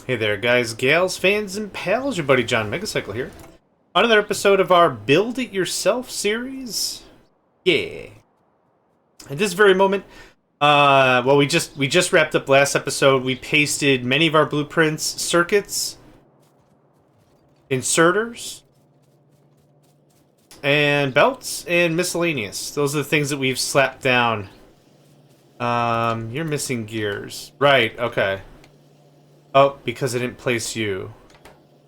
Hey there, guys, gals, fans, and pals. Your buddy JohnMegacycle here. Another episode of our Build It Yourself series. Yeah. At this very moment, well, we just wrapped up last episode. We pasted many of our blueprints, circuits, inserters, and belts, and miscellaneous. Those are the things that we've slapped down. You're missing gears. Right, okay. Oh, because I didn't place you.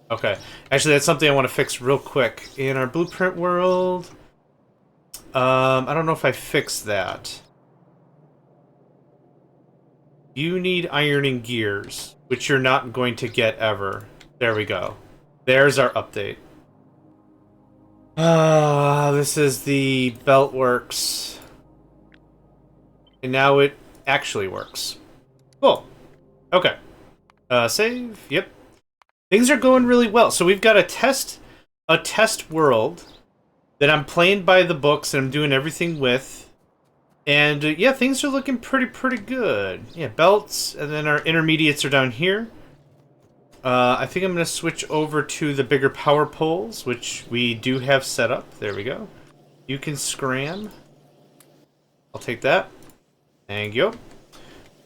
Okay. Actually, that's something I want to fix real quick. In our blueprint world... I don't know if I fixed that. You need ironing gears, which you're not going to get ever. There we go. There's our update. This is the belt works. And now it actually works. Cool. Okay. Save. Yep. Things are going really well. So we've got a test world that I'm playing by the books and I'm doing everything with. And yeah, things are looking pretty good. Yeah, belts, and then our intermediates are down here. I think I'm going to switch over to the bigger power poles, which we do have set up. There we go. You can scram. I'll take that. Thank you.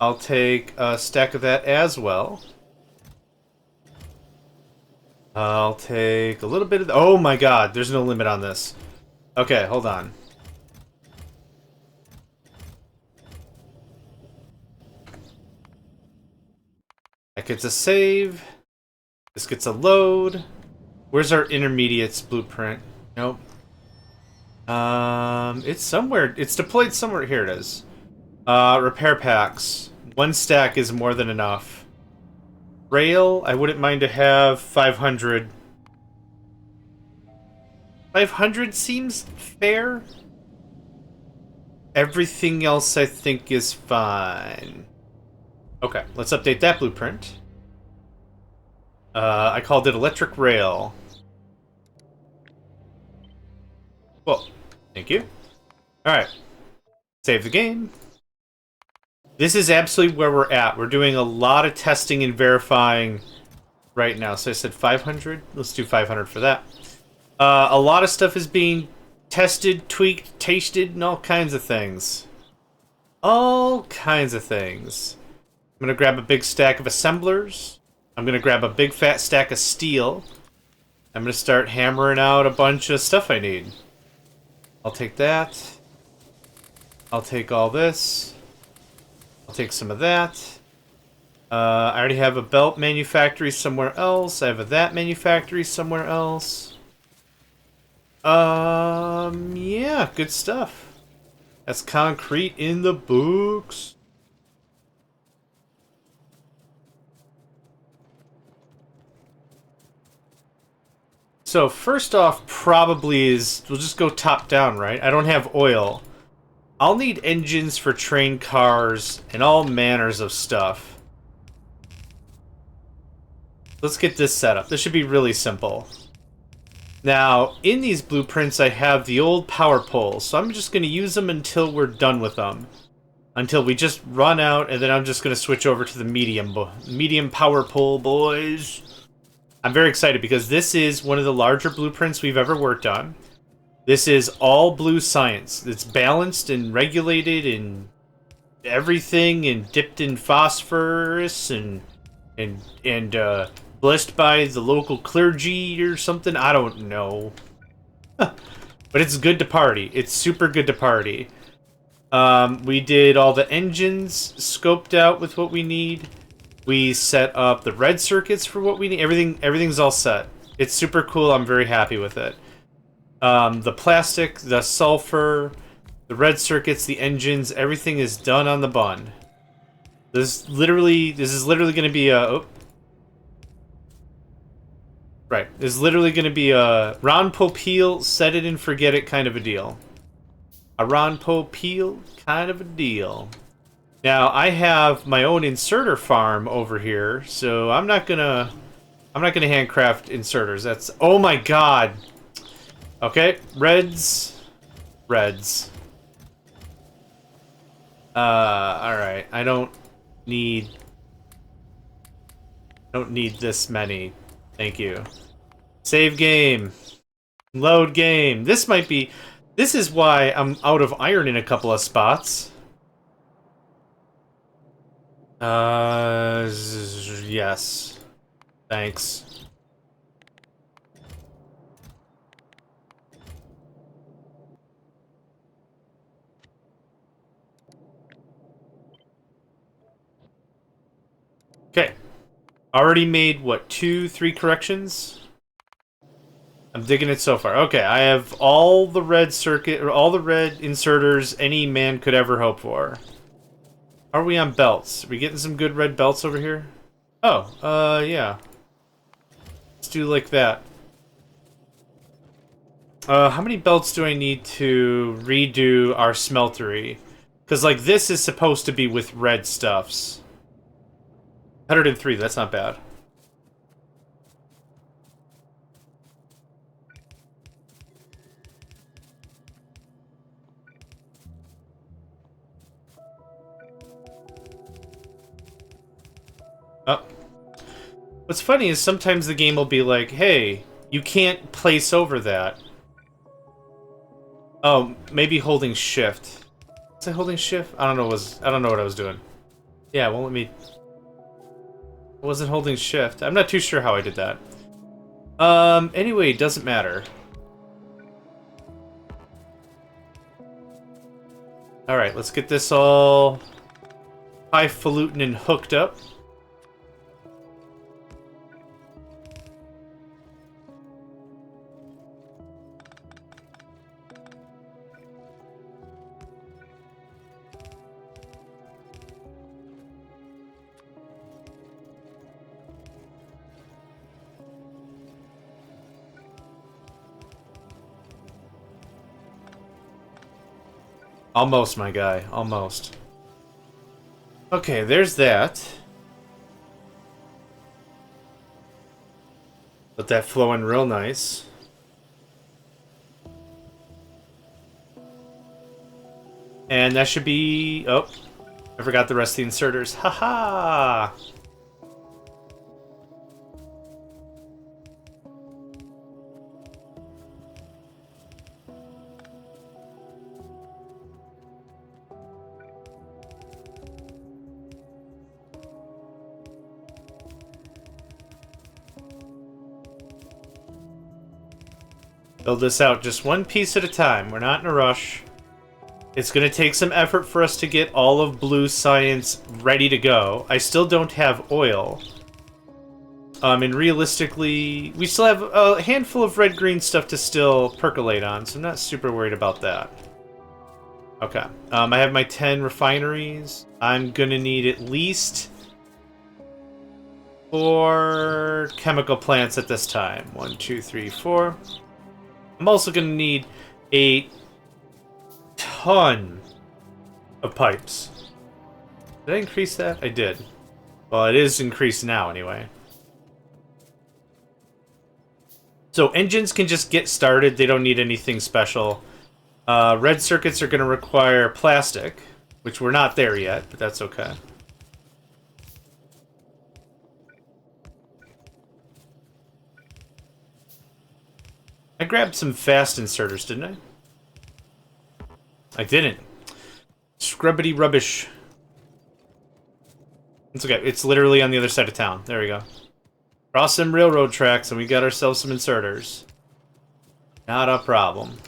I'll take a stack of that as well. I'll take a little bit of... Oh my god, there's no limit on this. Okay, hold on. That gets a save. This gets a load. Where's our intermediates blueprint? Nope. It's somewhere. It's deployed somewhere. Here it is. Repair packs. One stack is more than enough. Rail, I wouldn't mind to have 500. 500 seems fair. Everything else I think is fine. Okay, let's update that blueprint. I called it electric rail. Well, thank you. Alright. Save the game. This is absolutely where we're at. We're doing a lot of testing and verifying right now. So I said 500. Let's do 500 for that. A lot of stuff is being tested, tweaked, tasted, and all kinds of things. All kinds of things. I'm going to grab a big stack of assemblers. I'm going to grab a big fat stack of steel. I'm going to start hammering out a bunch of stuff I need. I'll take that. I'll take all this. I'll take some of that. I already have a belt manufactory somewhere else. I have a that manufactory somewhere else. Yeah, good stuff. That's concrete in the books. So first off, probably is, we'll just go top down, right? I don't have oil. I'll need engines for train cars and all manners of stuff. Let's get this set up. This should be really simple. Now, in these blueprints, I have the old power poles, so I'm just going to use them until we're done with them. Until we just run out, and then I'm just going to switch over to the medium power pole, boys. I'm very excited because this is one of the larger blueprints we've ever worked on. This is all blue science. It's balanced and regulated and everything, and dipped in phosphorus and blessed by the local clergy or something. I don't know. But it's good to party. It's super good to party. We did all the engines scoped out with what we need. We set up the red circuits for what we need. Everything's all set. It's super cool. I'm very happy with it. The plastic, the sulfur, the red circuits, the engines, everything is done on the bun. This is literally going to be a... Oh. Right. This is literally going to be a Ron Popeil, set it and forget it kind of a deal. A Ron Popeil kind of a deal. Now, I have my own inserter farm over here, so I'm not gonna handcraft inserters. That's... Oh my god! Okay, reds. Alright, I don't need Don't need this many. Thank you. Save game. Load game. This might be... This is why I'm out of iron in a couple of spots. Yes. Thanks. Okay. Already made, what, 2, 3 corrections? I'm digging it so far. Okay, I have all the red circuit, or all the red inserters any man could ever hope for. How are we on belts? Are we getting some good red belts over here? Oh, yeah. Let's do like that. How many belts do I need to redo our smeltery? Because, like, this is supposed to be with red stuffs. 103, that's not bad. Oh. What's funny is sometimes the game will be like, hey, you can't place over that. Oh, maybe holding shift. Was I holding shift? I don't know what I was doing. Yeah, it won't let me... I wasn't holding shift. I'm not too sure how I did that. Anyway, it doesn't matter. Alright, let's get this all highfalutin and hooked up. Almost, my guy. Almost. Okay, there's that. Let that flow in real nice. And that should be... Oh, I forgot the rest of the inserters. Haha! Build this out just one piece at a time. We're not in a rush. It's going to take some effort for us to get all of blue science ready to go. I still don't have oil. And realistically, we still have a handful of red-green stuff to still percolate on, so I'm not super worried about that. Okay. I have my 10 refineries. I'm going to need at least 4 chemical plants at this time. 1, 2, 3, 4. I'm also going to need a ton of pipes. Did I increase that? I did. Well, it is increased now, anyway. So engines can just get started. They don't need anything special. Red circuits are going to require plastic, which we're not there yet, but that's okay. I grabbed some fast inserters, didn't I? I didn't. Scrubbity rubbish. It's okay. It's literally on the other side of town. There we go. Cross some railroad tracks and we got ourselves some inserters. Not a problem.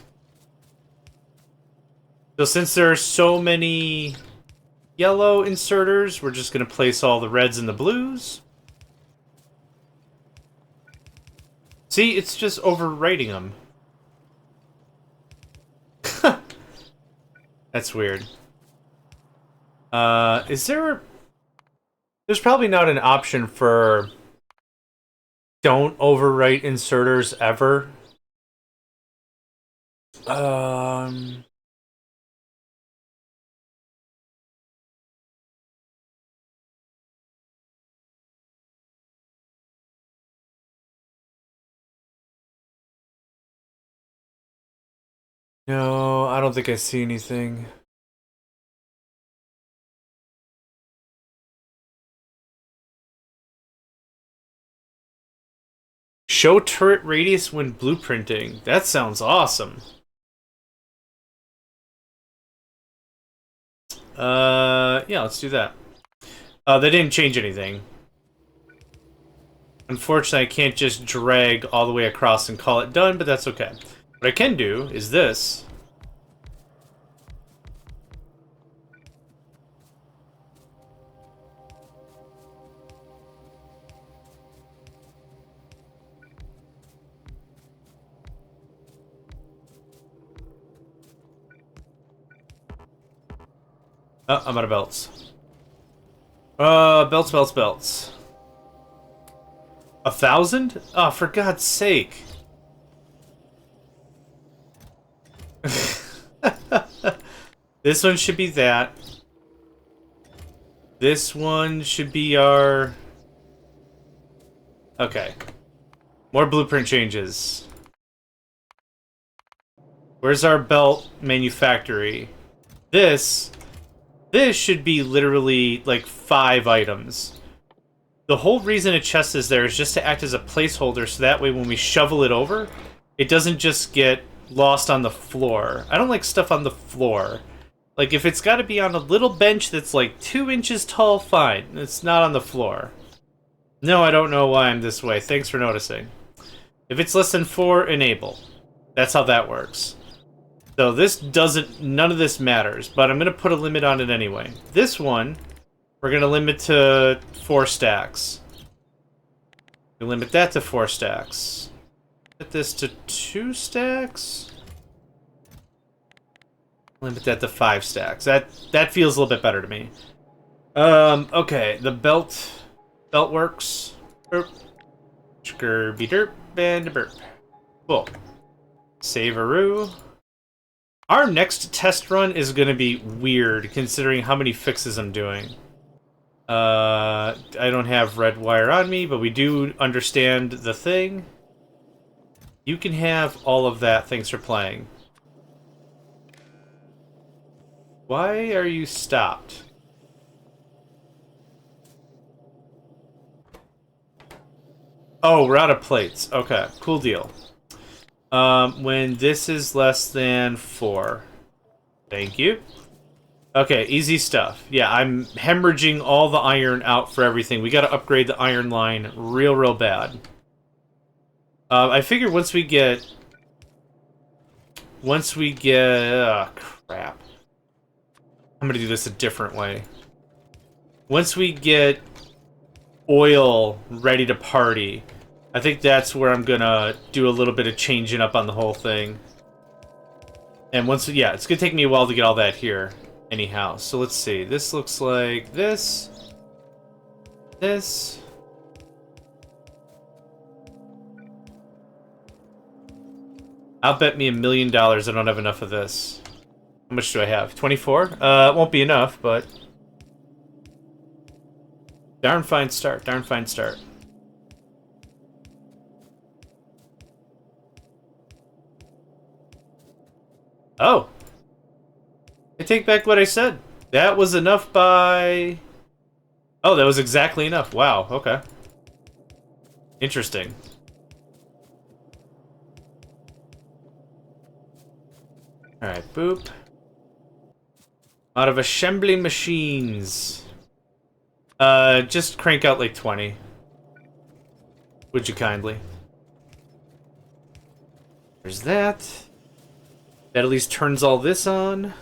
So since there are so many yellow inserters, we're just going to place all the reds and the blues. See, it's just overwriting them. That's weird. Is there... There's probably not an option for... Don't overwrite inserters ever. No, I don't think I see anything. Show turret radius when blueprinting. That sounds awesome. Yeah, let's do that. They didn't change anything. Unfortunately, I can't just drag all the way across and call it done, but that's okay. What I can do is this. Oh, I'm out of belts. Belts. 1,000? Oh, for God's sake. This one should be that. This one should be our... Okay. More blueprint changes. Where's our belt manufactory? This should be literally like 5 items. The whole reason a chest is there is just to act as a placeholder, so that way when we shovel it over, it doesn't just get lost on the floor. I don't like stuff on the floor. Like, if it's got to be on a little bench that's like 2 inches tall, fine. It's not on the floor. No, I don't know why I'm this way. Thanks for noticing. If it's less than 4, enable. That's how that works. So this doesn't... None of this matters, but I'm going to put a limit on it anyway. This one, we're going to limit to 4 stacks. We limit that to 4 stacks. Limit this to 2 stacks. Limit that to 5 stacks. That feels a little bit better to me. Okay, the belt works. Burp. Scurvy derp and burp. Cool. Save-a-roo. Our next test run is going to be weird, considering how many fixes I'm doing. I don't have red wire on me, but we do understand the thing. You can have all of that. Thanks for playing. Why are you stopped? Oh, we're out of plates. Okay, cool deal. When this is less than 4. Thank you. Okay, easy stuff. Yeah, I'm hemorrhaging all the iron out for everything. We gotta upgrade the iron line real bad. I figure once we get... crap. I'm gonna do this a different way. Once we get oil ready to party, I think that's where I'm gonna do a little bit of changing up on the whole thing. And once, yeah, it's gonna take me a while to get all that here. Anyhow, so let's see. This looks like this. This. I'll bet me $1 million I don't have enough of this. How much do I have? 24? It won't be enough, but... Darn fine start, darn fine start. Oh! I take back what I said. That was enough by... Oh, that was exactly enough. Wow, okay. Interesting. Alright, boop. Out of assembly machines. Just crank out like 20. Would you kindly? There's that. That at least turns all this on.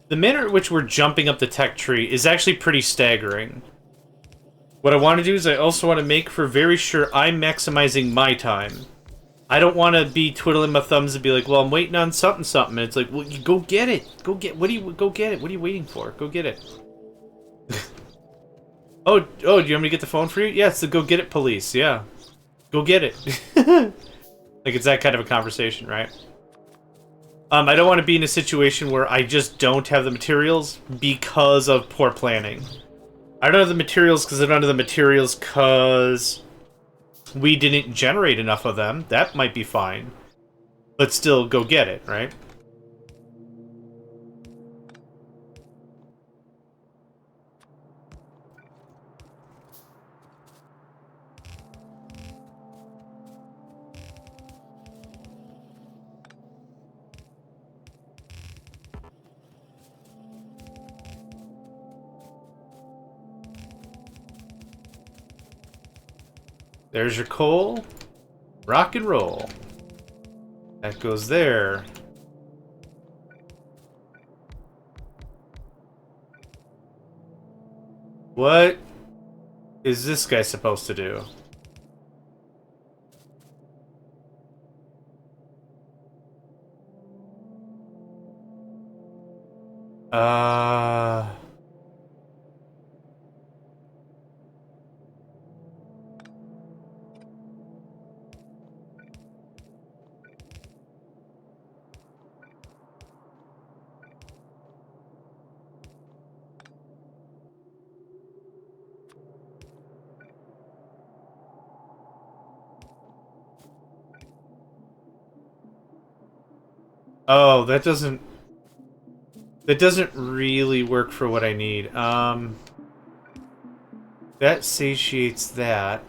The manner in which we're jumping up the tech tree is actually pretty staggering. What I want to do is I also want to make for very sure I'm maximizing my time. I don't want to be twiddling my thumbs and be like, well, I'm waiting on something. And it's like, well, you go get it. Go get it. What are you waiting for? Go get it. Oh, do you want me to get the phone for you? Yeah, it's the go get it police. Yeah. Go get it. Like, it's that kind of a conversation, right? I don't want to be in a situation where I just don't have the materials because of poor planning. I don't have the materials because I don't have the materials because we didn't generate enough of them. That might be fine. But still, go get it, right? There's your coal. Rock and roll. That goes there. What is this guy supposed to do? Oh, that doesn't really work for what I need. That satiates that.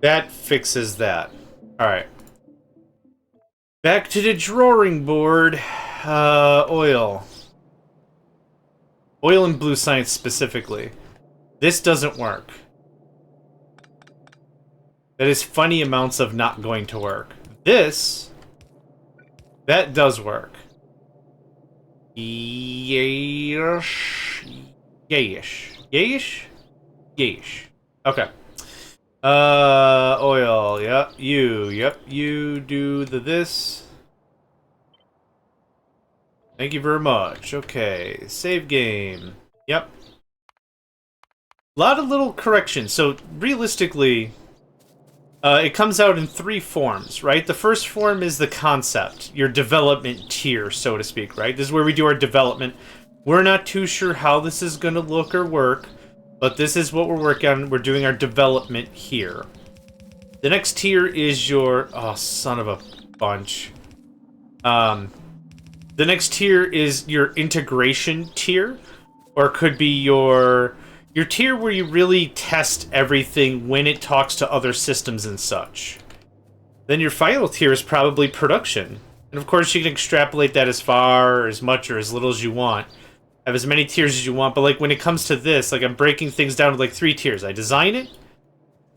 That fixes that. Alright. Back to the drawing board. Oil. Oil and blue science specifically. This doesn't work. That is funny amounts of not going to work. This... that does work. Yayish. Yayish. Yayish? Yayish. Okay. Oil. Yep. Yep. You do this. Thank you very much. Okay. Save game. Yep. A lot of little corrections. So, realistically, it comes out in 3 forms, right? The first form is the concept, your development tier, so to speak, right? This is where we do our development. We're not too sure how this is going to look or work, but this is what we're working on. We're doing our development here. The next tier is your... oh, son of a bunch. The next tier is your integration tier, or it could be your tier where you really test everything when it talks to other systems and such. Then your final tier is probably production. And of course you can extrapolate that as far, or as much, or as little as you want. Have as many tiers as you want, but like when it comes to this, like I'm breaking things down to like 3 tiers. I design it,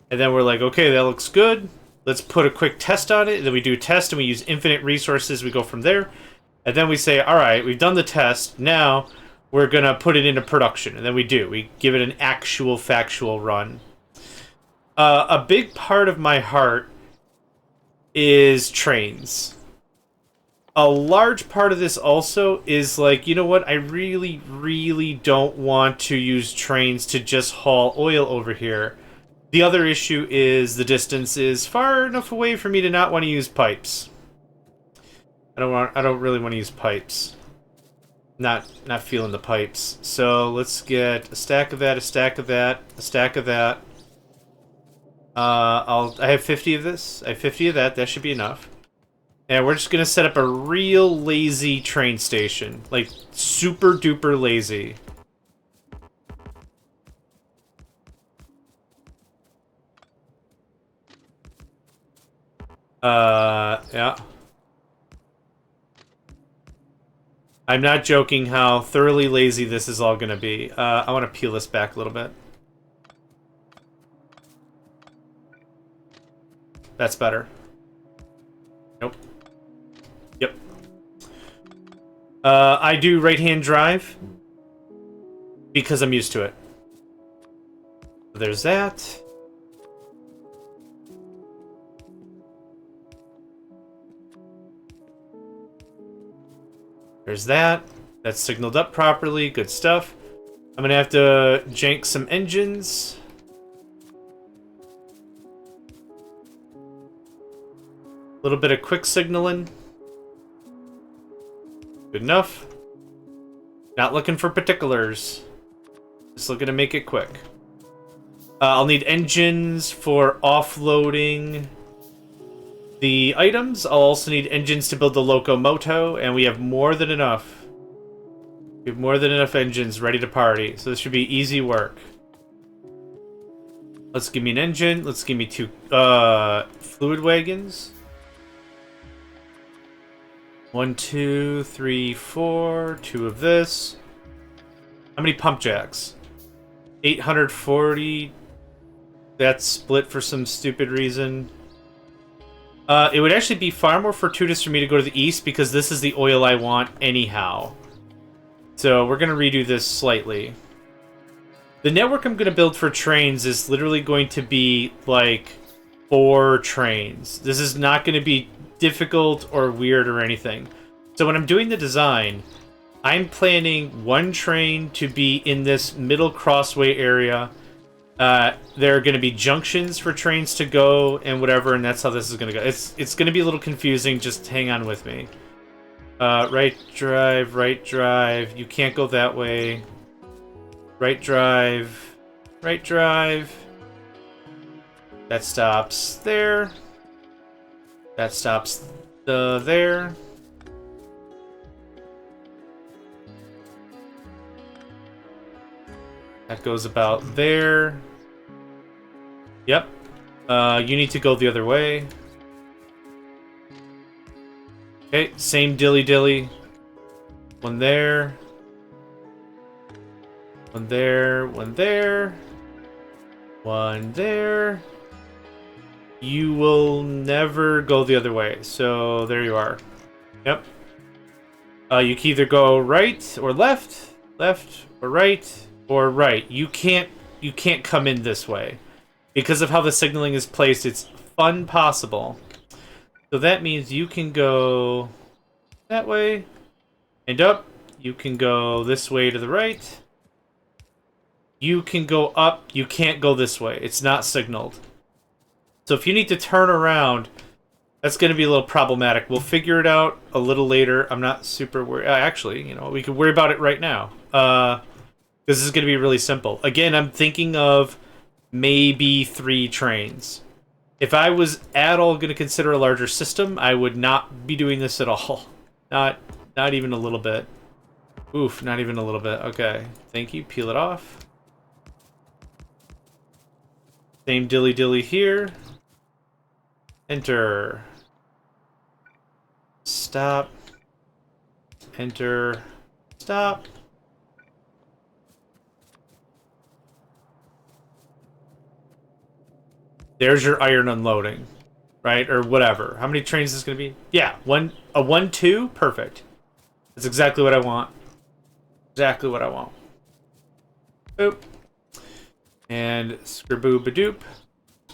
and then we're like, okay, that looks good. Let's put a quick test on it, and then we do a test, and we use infinite resources, we go from there. And then we say, alright, we've done the test, now we're gonna put it into production. And then we do. We give it an actual, factual run. A big part of my heart is trains. A large part of this also is like, you know what, I really, really don't want to use trains to just haul oil over here. The other issue is the distance is far enough away for me to not want to use pipes. I don't really want to use pipes. Not feeling the pipes. So let's get a stack of that, a stack of that, a stack of that. I have 50 of this. I have 50 of that. That should be enough. And we're just gonna set up a real lazy train station. Like, super duper lazy. Yeah. I'm not joking how thoroughly lazy this is all gonna be. I want to peel this back a little bit. That's better. Nope. Yep. I do right-hand drive because I'm used to it. There's that. There's that. That's signaled up properly. Good stuff. I'm gonna have to jank some engines. A little bit of quick signaling. Good enough. Not looking for particulars. Just looking to make it quick. I'll need engines for offloading the items. I'll also need engines to build the locomoto, and we have more than enough. We have more than enough engines ready to party, so this should be easy work. Let's give me an engine. Let's give me 2 fluid wagons. 1, 2, 3, 4. 2 of this. How many pump jacks? 840. That's split for some stupid reason. It would actually be far more fortuitous for me to go to the east because this is the oil I want anyhow. So we're going to redo this slightly. The network I'm going to build for trains is literally going to be like 4 trains. This is not going to be difficult or weird or anything. So when I'm doing the design, I'm planning 1 train to be in this middle crossway area. There are going to be junctions for trains to go and whatever, and that's how this is going to go. It's going to be a little confusing. Just hang on with me. Right drive, right drive. You can't go that way. Right drive, right drive. That stops there. That stops there. That goes about there. Yep. You need to go the other way. Okay, same dilly-dilly. 1 there. 1 there, 1 there. 1 there. You will never go the other way, so there you are. Yep. You can either go right or left, left or right, or right. You can't come in this way. Because of how the signaling is placed, it's possible. So that means you can go that way and up. You can go this way to the right. You can go up. You can't go this way. It's not signaled. So if you need to turn around, that's going to be a little problematic. We'll figure it out a little later. I'm not super worried. Actually, you know, we can worry about it right now. This is going to be really simple. Again, I'm thinking of maybe 3 trains. If I was at all going to consider a larger system, I would not be doing this at all. Not even a little bit. Oof, not even a little bit. Okay, thank you. Peel it off. Same dilly-dilly here. Enter. Stop. Enter. Stop. There's your iron unloading, right? Or whatever. How many trains is this going to be? Yeah, a 1-2? Perfect. That's exactly what I want. Exactly what I want. Boop. And scriboo-badoop.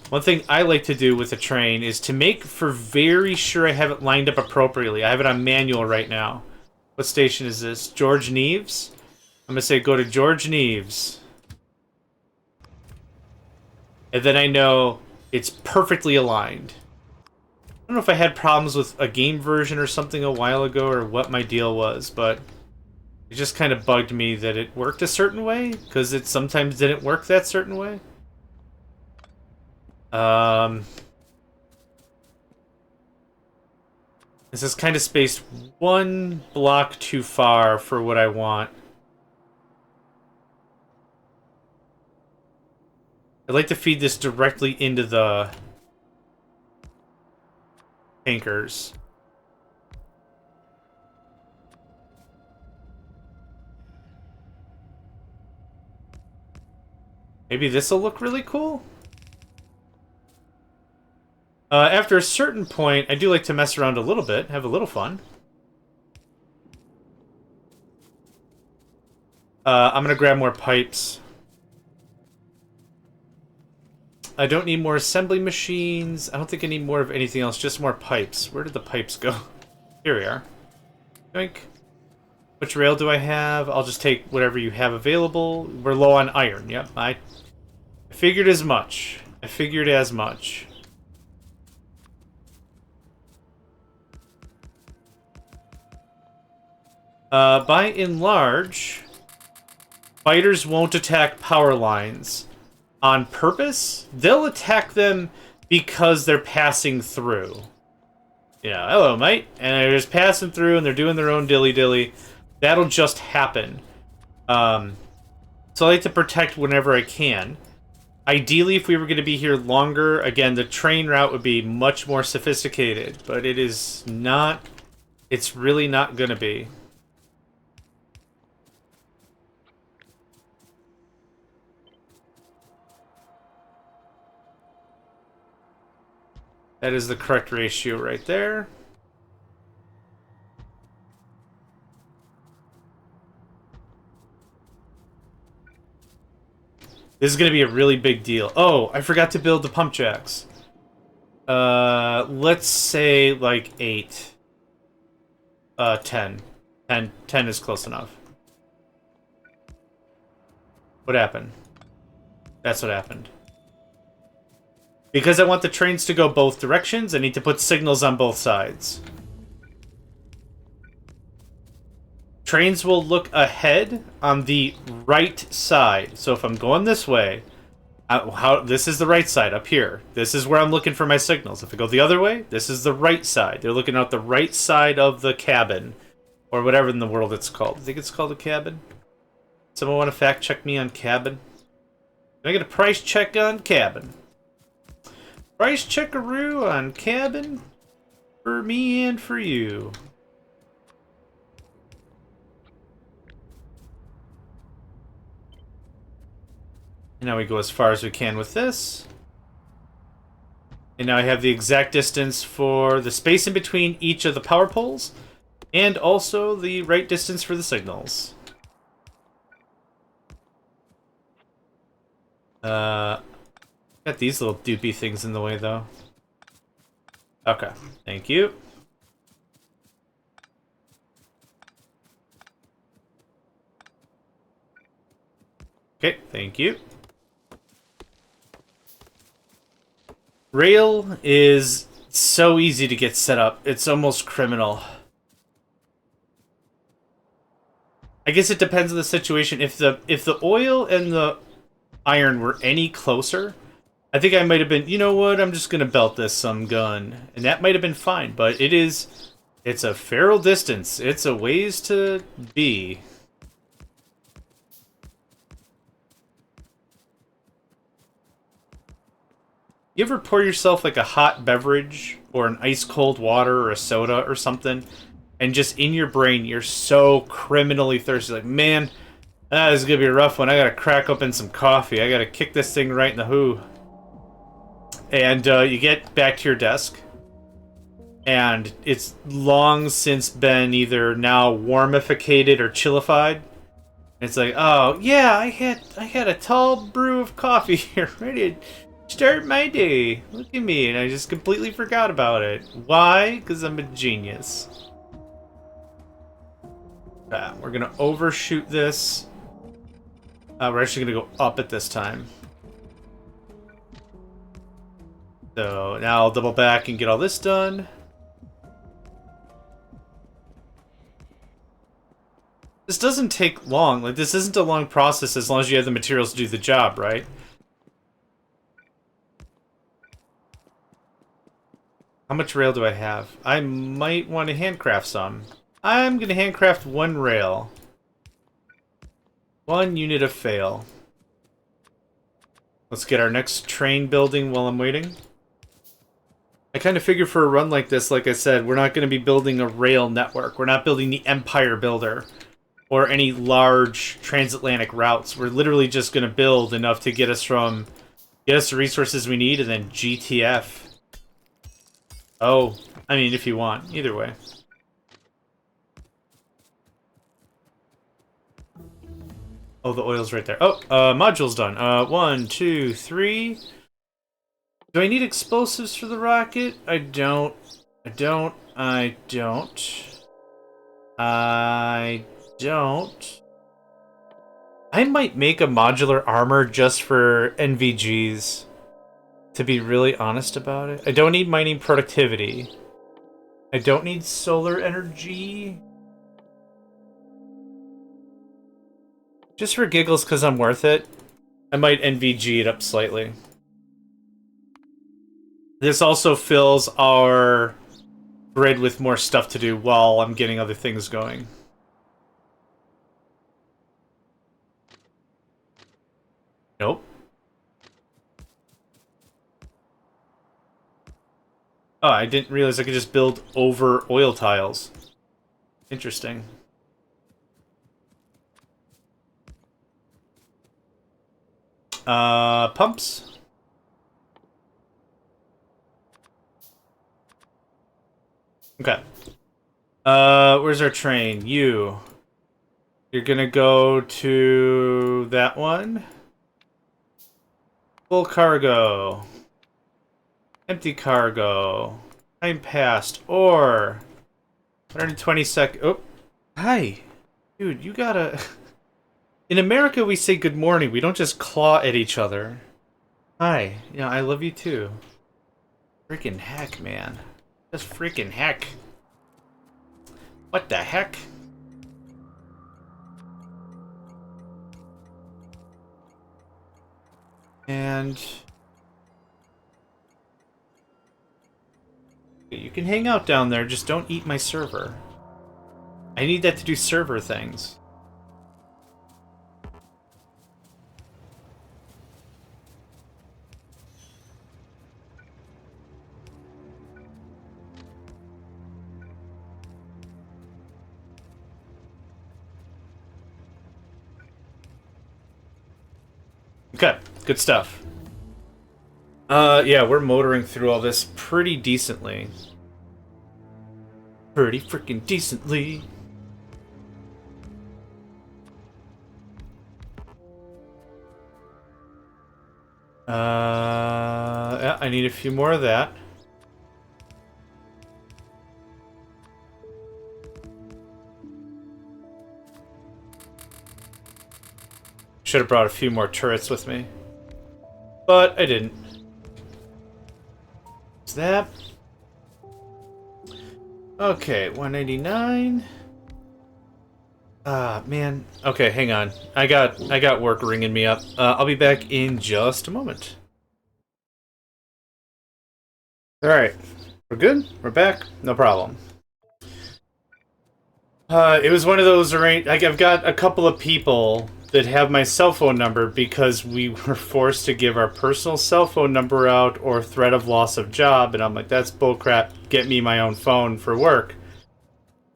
One thing I like to do with a train is to make for very sure I have it lined up appropriately. I have it on manual right now. What station is this? George Neves? I'm going to say go to George Neves. And then I know it's perfectly aligned. I don't know if I had problems with a game version or something a while ago or what my deal was, but it just kind of bugged me that it worked a certain way, because it sometimes didn't work that certain way. This is kind of spaced 1 block too far for what I want. I'd like to feed this directly into the tankers. Maybe this will look really cool? After a certain point, I do like to mess around a little bit, have a little fun. I'm gonna grab more pipes. I don't need more assembly machines. I don't think I need more of anything else, just more pipes. Where did the pipes go? Here we are. Yoink. Which rail do I have? I'll just take whatever you have available. We're low on iron. Yep, I figured as much. I figured as much. By and large, fighters won't attack power lines on purpose. They'll attack them because they're passing through. Yeah, hello, mate. And they're just passing through and they're doing their own dilly-dilly. That'll just happen. So I like to protect whenever I can. Ideally, if we were going to be here longer, again, the train route would be much more sophisticated, but it is not. It's really not going to be. That is the correct ratio right there. This is going to be a really big deal. Oh, I forgot to build the pump jacks. Let's say like 8. 10. 10 is close enough. What happened? That's what happened. Because I want the trains to go both directions, I need to put signals on both sides. Trains will look ahead on the right side. So if I'm going this way, this is the right side up here. This is where I'm looking for my signals. If I go the other way, this is the right side. They're looking out the right side of the cabin, or whatever in the world it's called. I think it's called a cabin. Someone want to fact check me on cabin? Can I get a price check on cabin? Price checkaroo on cabin for me and for you. And now we go as far as we can with this. And now I have the exact distance for the space in between each of the power poles, and also the right distance for the signals. Got these little doopy things in the way, though. Okay, thank you. Okay, thank you. Rail is so easy to get set up. It's almost criminal. I guess it depends on the situation. If the oil and the iron were any closer, I think I might have been, you know what, I'm just gonna belt this some gun. And that might have been fine, but it's a feral distance. It's a ways to be. You ever pour yourself like a hot beverage or an ice cold water or a soda or something, and just in your brain you're so criminally thirsty, like, man, this is gonna be a rough one. I gotta crack open some coffee. I gotta kick this thing right in the hoo. And you get back to your desk, and it's long since been either now warmificated or chillified. It's like, oh yeah, I had a tall brew of coffee here, ready to start my day. Look at me, and I just completely forgot about it. Why? Because I'm a genius. We're gonna overshoot this. We're actually gonna go up at this time. So now I'll double back and get all this done. This doesn't take long. Like, this isn't a long process as long as you have the materials to do the job, right? How much rail do I have? I might want to handcraft some. I'm going to handcraft 1 rail. 1 unit of fail. Let's get our next train building while I'm waiting. I kind of figure for a run like this, like I said, we're not going to be building a rail network. We're not building the Empire Builder or any large transatlantic routes. We're literally just going to build enough to get us the resources we need, and then GTF. Oh, I mean, if you want. Either way. Oh, the oil's right there. Oh, module's done. 1, 2, 3. Do I need explosives for the rocket? I don't. I don't. I might make a modular armor just for NVGs. To be really honest about it. I don't need mining productivity. I don't need solar energy. Just for giggles, because I'm worth it. I might NVG it up slightly. This also fills our grid with more stuff to do while I'm getting other things going. Nope. Oh, I didn't realize I could just build over oil tiles. Interesting. Pumps. Okay. Where's our train? You're gonna go to that one. Full cargo. Empty cargo. Time passed. Or 120 seconds. Oh, hi. Dude, you gotta... In America, we say good morning. We don't just claw at each other. Hi. Yeah, I love you too. Freaking heck, man. Just freaking heck. What the heck? And... you can hang out down there, just don't eat my server. I need that to do server things. Okay, good stuff. Yeah, we're motoring through all this pretty decently. Pretty freaking decently. Yeah, I need a few more of that. Should have brought a few more turrets with me. But I didn't. Is that? Okay, 189. Ah, man. Okay, hang on. I got work ringing me up. I'll be back in just a moment. Alright. We're good? We're back? No problem. It was one of those I've got a couple of people that have my cell phone number because we were forced to give our personal cell phone number out or threat of loss of job, and I'm like, that's bullcrap. Get me my own phone for work.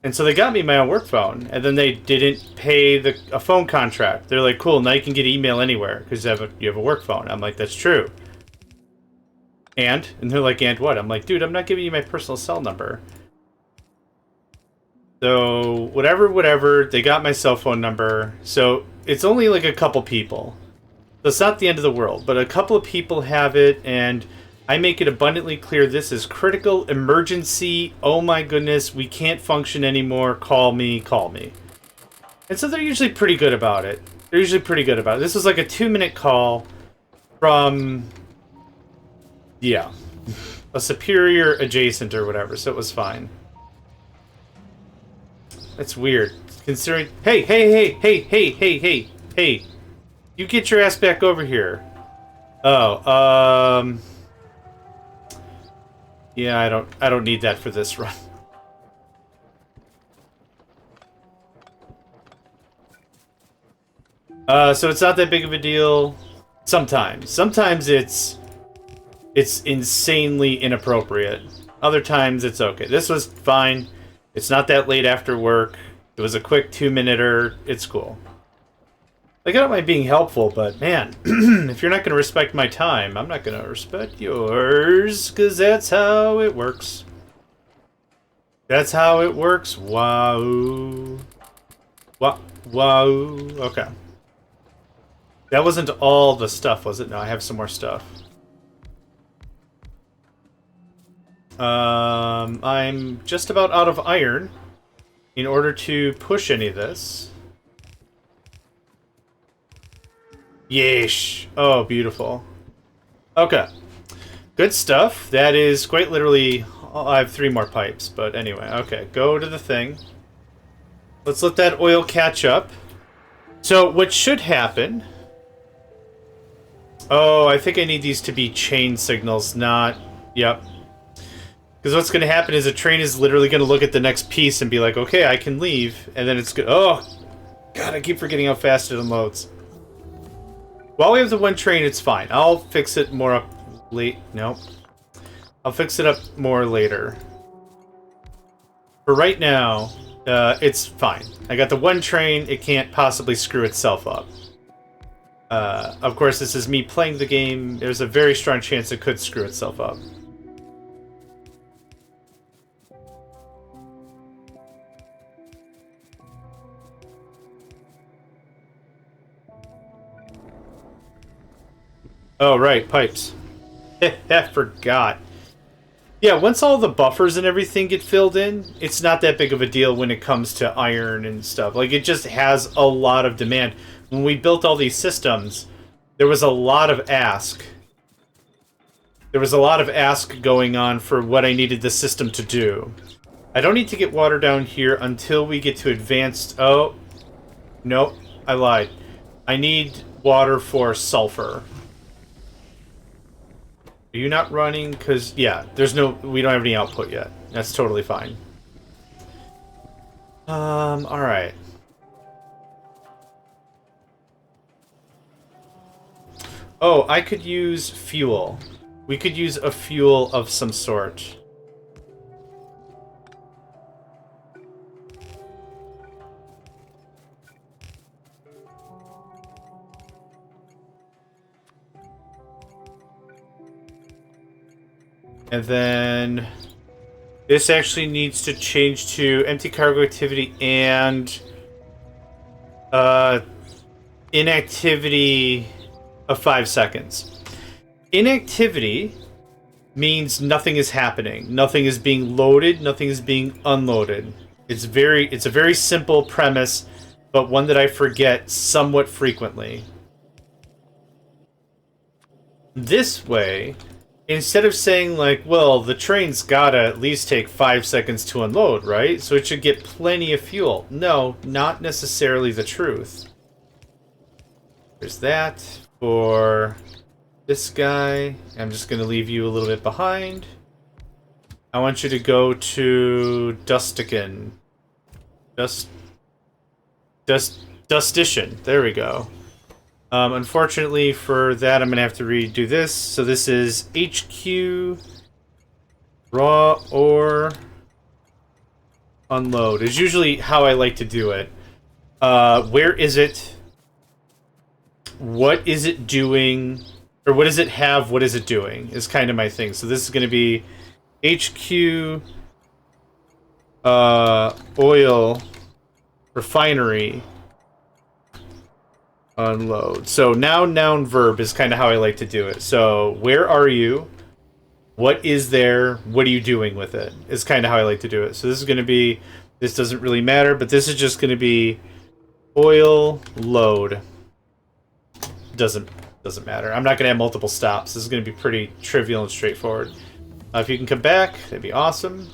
And so they got me my own work phone, and then they didn't pay a phone contract. They're like, cool, now you can get email anywhere because you have a work phone. I'm like, that's true. And they're like, and what? I'm like, dude, I'm not giving you my personal cell number. So, whatever, they got my cell phone number. So, it's only like a couple people. So, it's not the end of the world, but a couple of people have it, and I make it abundantly clear this is critical emergency. Oh my goodness, we can't function anymore. Call me, call me. And so, they're usually pretty good about it. This was like a 2-minute call from, yeah, a superior adjacent or whatever, so it was fine. That's weird. Considering... Hey! You get your ass back over here. Oh, yeah, I don't need that for this run. So it's not that big of a deal. Sometimes. Sometimes it's insanely inappropriate. Other times it's okay. This was fine. It's not that late after work. It was a quick 2-minuter. It's cool. Like, I don't mind being helpful, but man, if you're not going to respect my time, I'm not going to respect yours, because that's how it works. That's how it works. Wow. Wow. Okay. That wasn't all the stuff, was it? No, I have some more stuff. I'm just about out of iron in order to push any of this. Yeesh. Oh, beautiful. Okay. Good stuff. That is quite literally... I have 3 more pipes, but anyway. Okay, go to the thing. Let's let that oil catch up. So, what should happen... Oh, I think I need these to be chain signals, not... Yep. Because what's going to happen is a train is literally going to look at the next piece and be like, okay, I can leave. And then it's good. Oh, God, I keep forgetting how fast it unloads. While we have the one train, it's fine. I'll fix it more up late. Nope. I'll fix it up more later. For right now, it's fine. I got the one train, it can't possibly screw itself up. Of course, this is me playing the game. There's a very strong chance it could screw itself up. Oh, right, pipes. I forgot. Yeah, once all the buffers and everything get filled in, it's not that big of a deal when it comes to iron and stuff. Like, it just has a lot of demand. When we built all these systems, there was a lot of ask. There was a lot of ask going on for what I needed the system to do. I don't need to get water down here until we get to advanced... Oh, nope, I lied. I need water for sulfur. Are you not running? Because, yeah, we don't have any output yet. That's totally fine. Alright. Oh, I could use fuel. We could use a fuel of some sort. And then this actually needs to change to empty cargo activity and inactivity of 5 seconds. Inactivity means nothing is happening. Nothing is being loaded, nothing is being unloaded. It's a very simple premise, but one that I forget somewhat frequently. This way, instead of saying, like, well, the train's gotta at least take 5 seconds to unload, right? So it should get plenty of fuel. No, not necessarily the truth. There's that. For this guy, I'm just gonna leave you a little bit behind. I want you to go to Dustican. Dustician. There we go. Unfortunately for that, I'm going to have to redo this. So this is HQ, raw ore, unload. Is usually how I like to do it. Where is it? What is it doing? Or what does it have? What is it doing? Is kind of my thing. So this is going to be HQ, oil, refinery, unload. So now noun verb is kind of how I like to do it. So where are you? What is there? What are you doing with it? Is kind of how I like to do it. So this is going to be, this doesn't really matter, but this is just going to be oil load. Doesn't matter. I'm not going to have multiple stops. This is going to be pretty trivial and straightforward. If you can come back, that'd be awesome.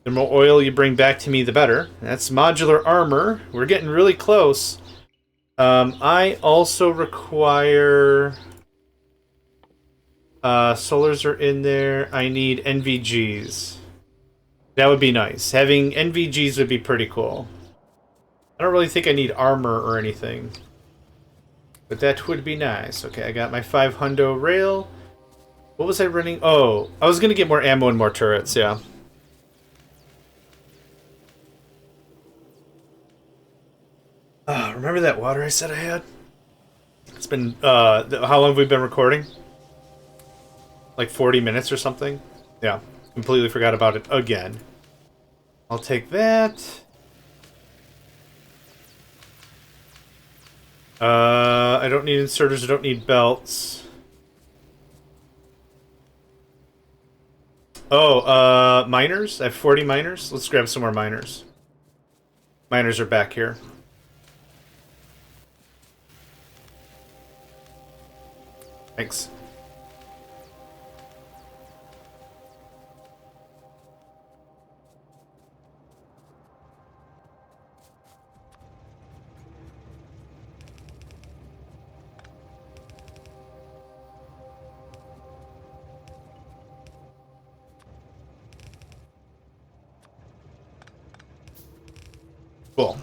The more oil you bring back to me, the better. That's modular armor. We're getting really close. I also require... solars are in there. I need NVGs. That would be nice. Having NVGs would be pretty cool. I don't really think I need armor or anything. But that would be nice. Okay, I got my 500 rail. What was I running? Oh, I was going to get more ammo and more turrets, yeah. Remember that water I said I had? It's been, how long have we been recording? Like 40 minutes or something? Yeah, completely forgot about it again. I'll take that. I don't need inserters, I don't need belts. Oh, miners? I have 40 miners. Let's grab some more miners. Miners are back here. Thanks. Cool.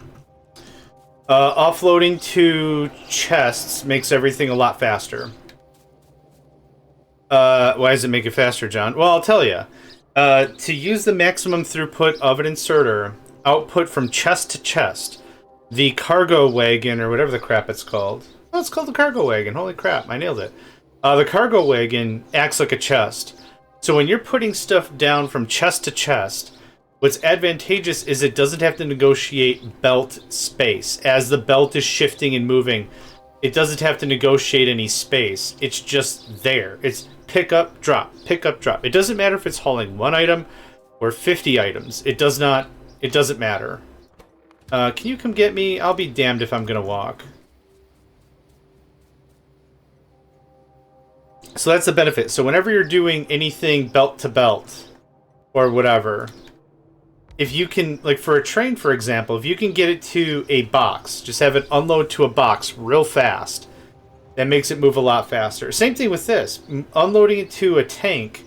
Offloading to chests makes everything a lot faster. Why does it make it faster, John? Well, I'll tell you. To use the maximum throughput of an inserter, output from chest to chest, the cargo wagon, or whatever the crap it's called. Oh, it's called the cargo wagon. Holy crap, I nailed it. The cargo wagon acts like a chest. So when you're putting stuff down from chest to chest, what's advantageous is it doesn't have to negotiate belt space. As the belt is shifting and moving, it doesn't have to negotiate any space. It's just there. It's pick up, drop, pick up, drop. It doesn't matter if it's hauling 1 item or 50 items. It doesn't matter. Can you come get me? I'll be damned if I'm gonna walk. So that's the benefit. So whenever you're doing anything belt to belt or whatever, if you can, like for a train, for example, if you can get it to a box, just have it unload to a box real fast, that makes it move a lot faster. Same thing with this. Unloading it to a tank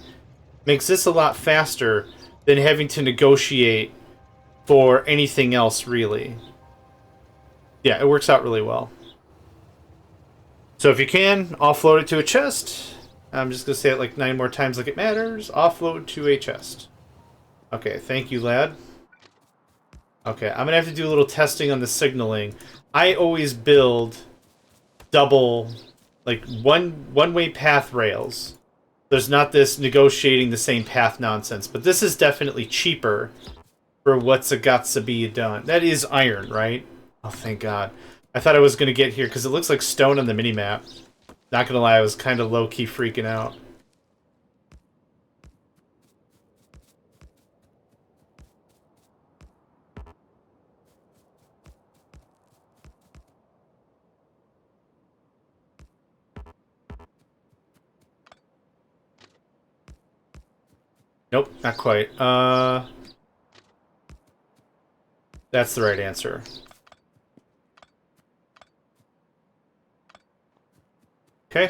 makes this a lot faster than having to negotiate for anything else, really. Yeah, it works out really well. So if you can, offload it to a chest. I'm just going to say it like 9 more times like it matters. Offload to a chest. Okay, thank you, lad. Okay, I'm going to have to do a little testing on the signaling. I always build double, like one-way path rails. There's not this negotiating the same path nonsense, but this is definitely cheaper for what's a got to be done. That is iron, right? Oh, thank God. I thought I was going to get here because it looks like stone on the minimap. Not going to lie, I was kind of low-key freaking out. Nope, not quite. That's the right answer. Okay.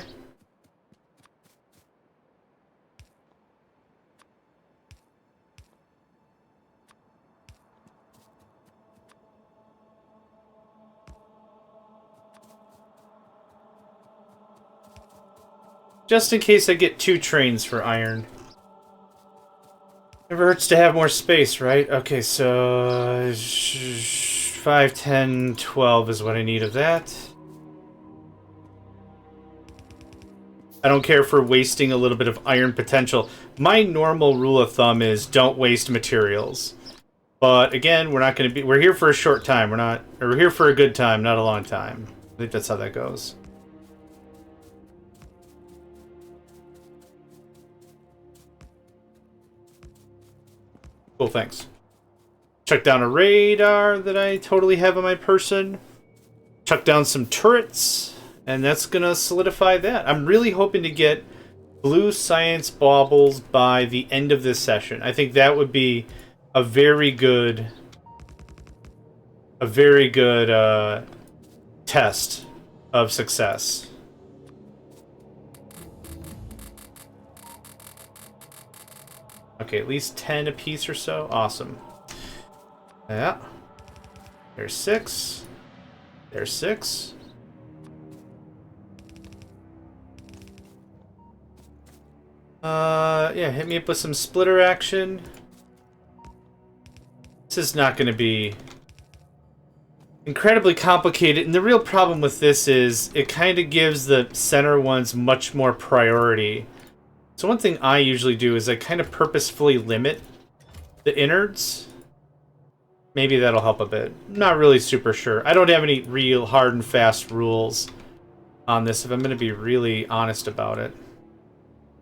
Just in case I get 2 trains for iron. Never hurts to have more space, right? Okay, so 5, 10, 12 is what I need of that. I don't care for wasting a little bit of iron potential. My normal rule of thumb is don't waste materials. But again, we're here for a short time. We're here for a good time, not a long time. I think that's how that goes. Cool, thanks. Chuck down a radar that I totally have on my person. Chuck down some turrets. And that's going to solidify that. I'm really hoping to get blue science baubles by the end of this session. I think that would be a very good test of success. Okay, at least 10 apiece or so. Awesome. Yeah. There's 6. There's 6. Yeah, hit me up with some splitter action. This is not going to be incredibly complicated, and the real problem with this is it kind of gives the center ones much more priority. So one thing I usually do is I kind of purposefully limit the innards. Maybe that'll help a bit. Not really super sure. I don't have any real hard and fast rules on this, if I'm going to be really honest about it.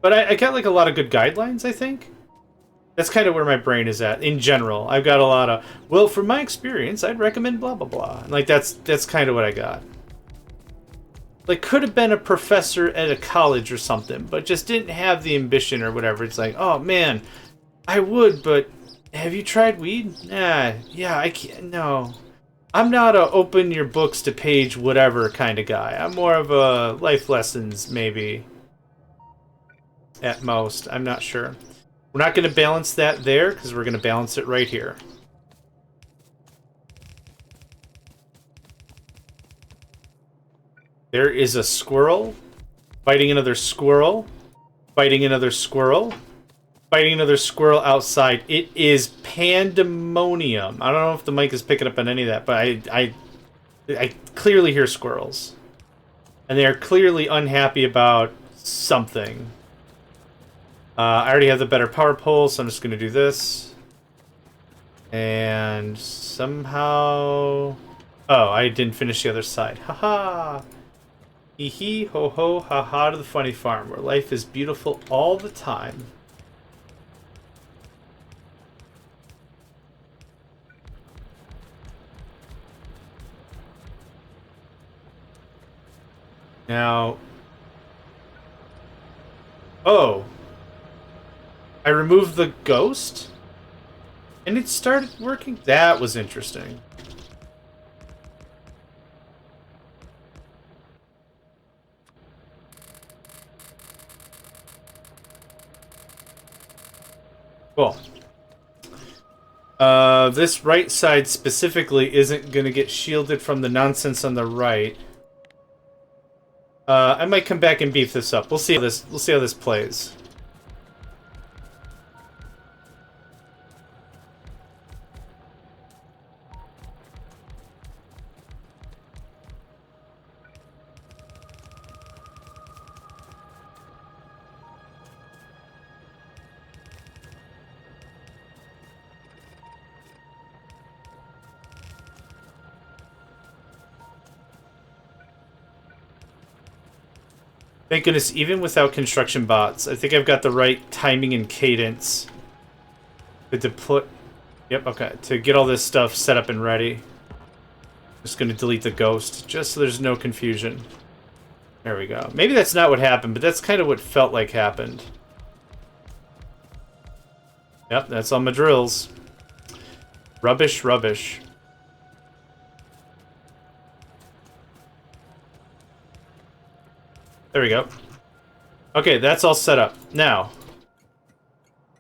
But I got like a lot of good guidelines, I think. That's kind of where my brain is at, in general. I've got a lot of, well, from my experience, I'd recommend blah, blah, blah. And like, that's kind of what I got. Like, could have been a professor at a college or something, but just didn't have the ambition or whatever. It's like, oh, man, I would, but have you tried weed? Nah, yeah, I can't, no. I'm not a open your books to page whatever kind of guy. I'm more of a life lessons, maybe. At most, I'm not sure. We're not going to balance that there, because we're going to balance it right here. There is a squirrel fighting another squirrel. Fighting another squirrel. Fighting another squirrel outside. It is pandemonium. I don't know if the mic is picking up on any of that, but I clearly hear squirrels. And they are clearly unhappy about something. I already have the better power pole, so I'm just going to do this. And somehow... Oh, I didn't finish the other side. Haha! Hee hee, ho ho, ha ha to the funny farm, where life is beautiful all the time. Now... Oh! I removed the ghost? And it started working? That was interesting. Cool. This right side specifically isn't going to get shielded from the nonsense on the right. I might come back and beef this up. We'll see how this plays. Thank goodness, even without construction bots, I think I've got the right timing and cadence to deploy. Yep, okay. To get all this stuff set up and ready. Just going to delete the ghost, just so there's no confusion. There we go. Maybe that's not what happened, but that's kind of what felt like happened. Yep, that's on my drills. Rubbish, rubbish. There we go. Okay, that's all set up. Now.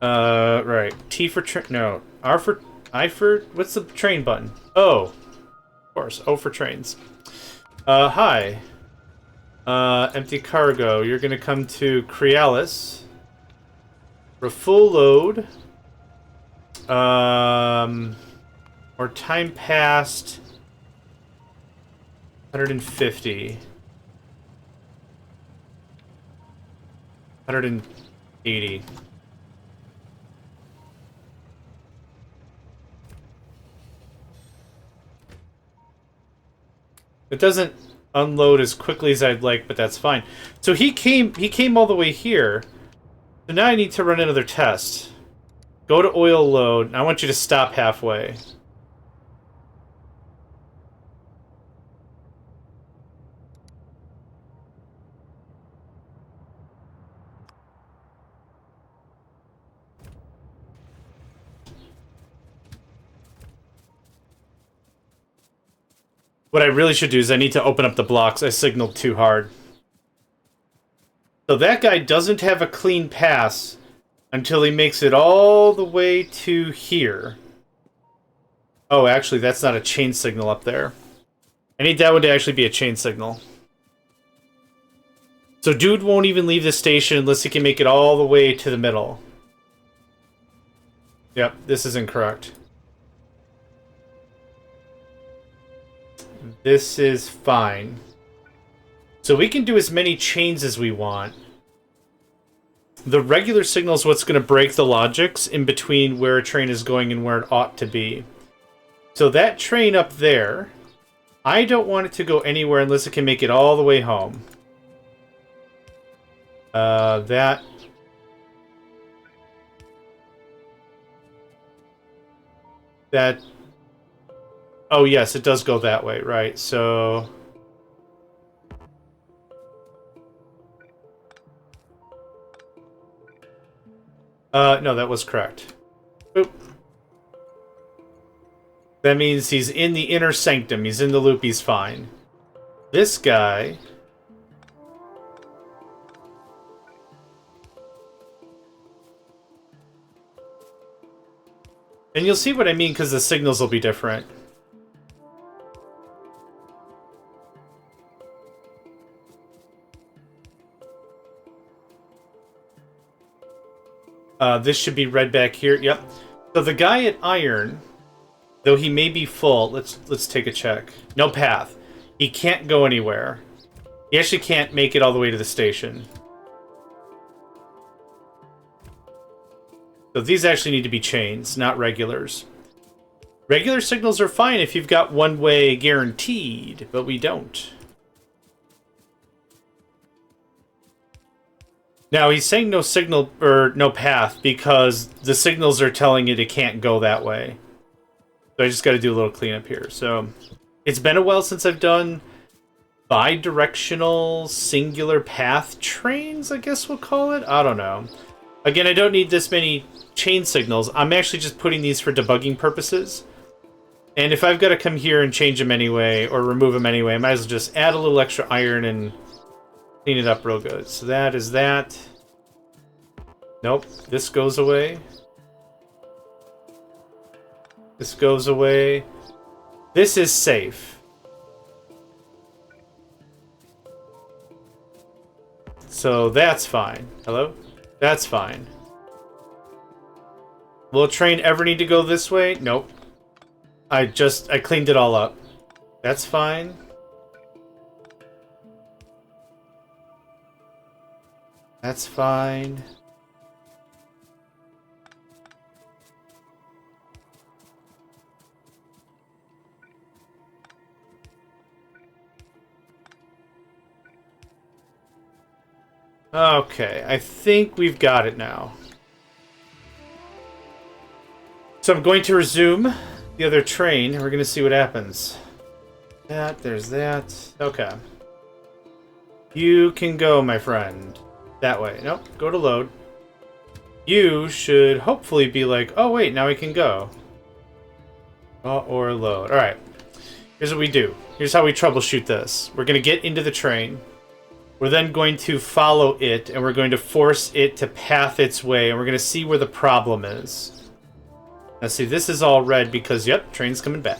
Right. T for train. No. R for... I for... What's the train button? O. Of course. O for trains. Hi. Empty cargo. You're gonna come to Crealis. For full load. Or time passed. 150. 180. It doesn't unload as quickly as I'd like, but that's fine. So he came all the way here. So now I need to run another test. Go to oil load. I want you to stop halfway. What I really should do is I need to open up the blocks. I signaled too hard. So that guy doesn't have a clean pass until he makes it all the way to here. Oh, actually, that's not a chain signal up there. I need that one to actually be a chain signal. So dude won't even leave the station unless he can make it all the way to the middle. Yep, this is incorrect. This is fine. So we can do as many chains as we want. The regular signal is what's going to break the logics in between where a train is going and where it ought to be. So that train up there, I don't want it to go anywhere unless it can make it all the way home. That... Oh, yes, it does go that way, right, so... no, that was correct. Oop. That means he's in the inner sanctum. He's in the loop, he's fine. This guy... And you'll see what I mean, because the signals will be different. This should be red back here. Yep. So the guy at iron, though he may be full, let's take a check. No path. He can't go anywhere. He actually can't make it all the way to the station. So these actually need to be chains, not regulars. Regular signals are fine if you've got one-way guaranteed, but we don't. Now, he's saying no signal, or no path, because the signals are telling it can't go that way. So I just got to do a little cleanup here. So, it's been a while since I've done bi-directional singular path trains, I guess we'll call it. I don't know. Again, I don't need this many chain signals. I'm actually just putting these for debugging purposes. And if I've got to come here and change them anyway, or remove them anyway, I might as well just add a little extra iron and clean it up real good. So that is that. Nope, this goes away. This goes away. This is safe. So that's fine. Hello? That's fine. Will a train ever need to go this way? Nope. I cleaned it all up. That's fine. That's fine. Okay, I think we've got it now. So I'm going to resume the other train, and we're going to see what happens. There's that. Okay. You can go, my friend. That way. Nope, go to load. You should hopefully be like, oh wait, now we can go. Or load. Alright. Here's what we do. Here's how we troubleshoot this. We're going to get into the train. We're then going to follow it, and we're going to force it to path its way, and we're going to see where the problem is. Now see, this is all red because, yep, train's coming back.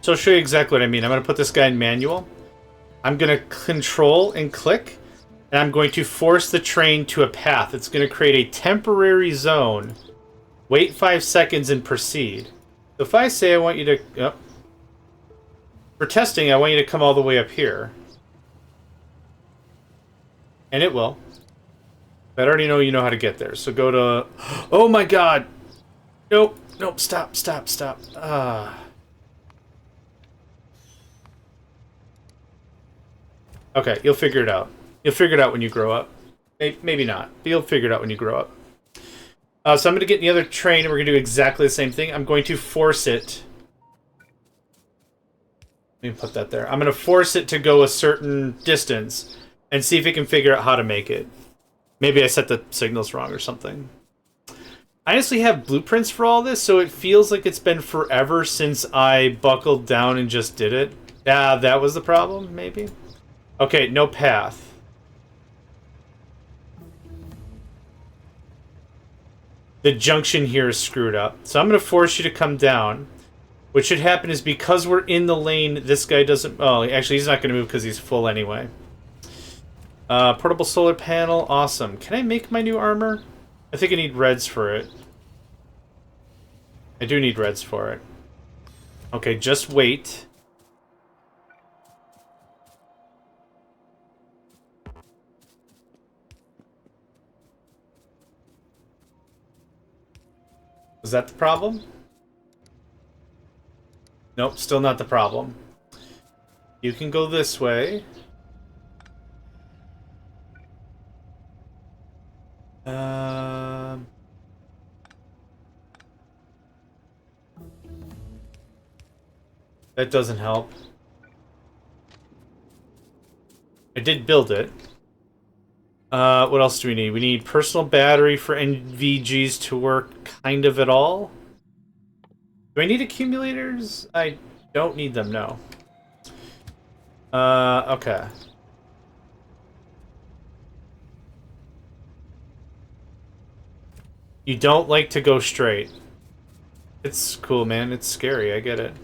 So I'll show you exactly what I mean. I'm going to put this guy in manual. I'm going to control and click, and I'm going to force the train to a path. It's going to create a temporary zone. Wait 5 seconds and proceed. So if I say I want you to... for testing, I want you to come all the way up here. And it will. But I already know you know how to get there. So go to... Oh my god! Nope. Nope. Stop. Stop. Stop. Okay, you'll figure it out. You'll figure it out when you grow up. Maybe not. But you'll figure it out when you grow up. So I'm going to get in the other train, and we're going to do exactly the same thing. I'm going to force it... Let me put that there. I'm going to force it to go a certain distance and see if it can figure out how to make it. Maybe I set the signals wrong or something. I honestly have blueprints for all this, so it feels like it's been forever since I buckled down and just did it. Yeah, that was the problem, maybe? Okay, no path. The junction here is screwed up. So I'm going to force you to come down. What should happen is because we're in the lane, this guy doesn't... Oh, actually, he's not going to move because he's full anyway. Portable solar panel. Awesome. Can I make my new armor? I think I need reds for it. I do need reds for it. Okay, just wait. Was that the problem? Nope, still not the problem. You can go this way. That doesn't help. I did build it. What else do we need? We need personal battery for NVGs to work kind of at all. Do I need accumulators? I don't need them, no. Okay. You don't like to go straight. It's cool, man. It's scary. I get it.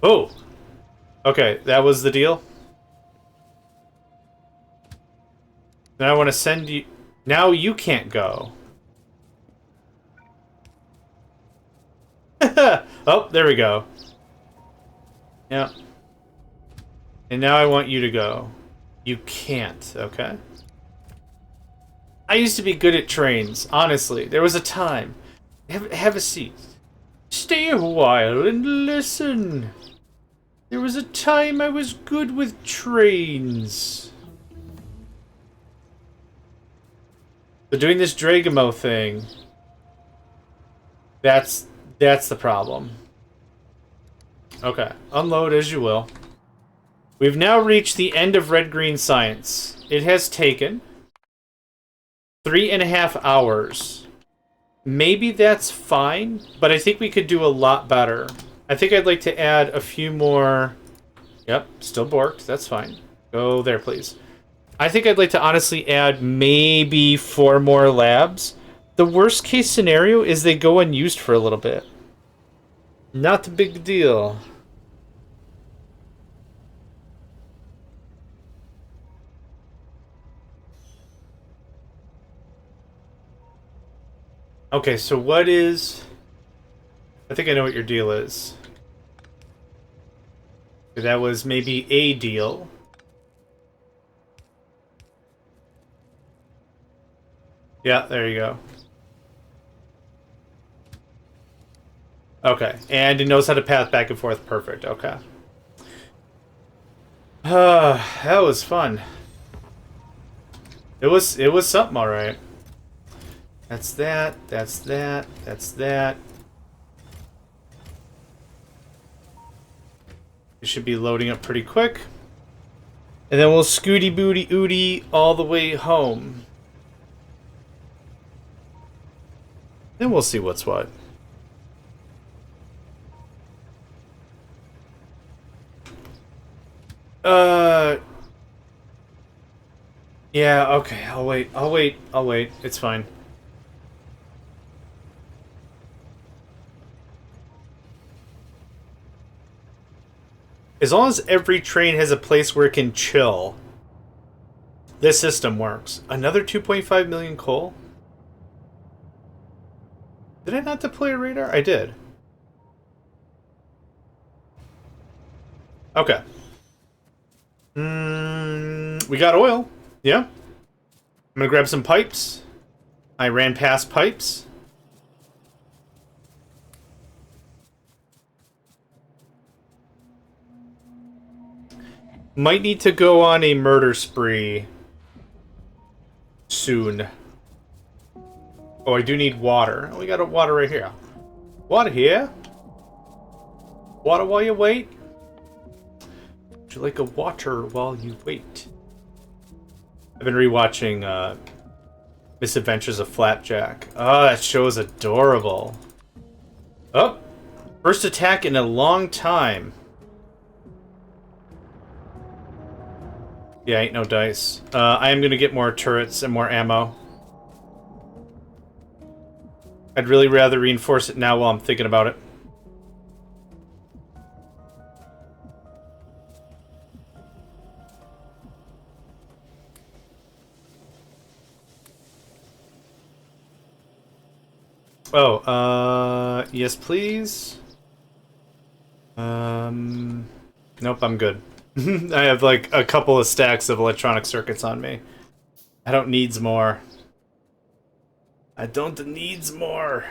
Oh! Okay, that was the deal. Now I want to send you... Now you can't go. Oh, there we go. Yeah. And now I want you to go. You can't, okay? I used to be good at trains, honestly. There was a time. Have a seat. Stay a while and listen. There was a time I was good with trains. So doing this Dragamo thing, that's the problem. Okay, unload as you will. We've now reached the end of red-green science. It has taken 3.5 hours. Maybe that's fine, but I think we could do a lot better. I think I'd like to add a few more... Yep, still borked. That's fine. Go there, please. I think I'd like to honestly add maybe 4 more labs. The worst case scenario is they go unused for a little bit. Not a big deal. Okay, so what is... I think I know what your deal is. That was maybe a deal. Yeah, there you go. Okay, and it knows how to path back and forth. Perfect, okay. That was fun. It was something, alright. That's that, that's that, that's that. It should be loading up pretty quick. And then we'll scooty booty ooty all the way home. Then we'll see what's what. Yeah, okay, I'll wait. It's fine. As long as every train has a place where it can chill, this system works. Another 2.5 million coal? Did I not deploy a radar? I did. Okay. We got oil. Yeah. I'm gonna grab some pipes. I ran past pipes. Might need to go on a murder spree soon. Oh, I do need water. Oh, we got a water right here. Water here? Water while you wait? Would you like a water while you wait? I've been rewatching Misadventures of Flapjack. Oh, that show is adorable. Oh, first attack in a long time. Yeah, ain't no dice. I am gonna get more turrets and more ammo. I'd really rather reinforce it now while I'm thinking about it. Oh, yes please. Nope, I'm good. I have like a couple of stacks of electronic circuits on me. I don't needs more. I don't needs more.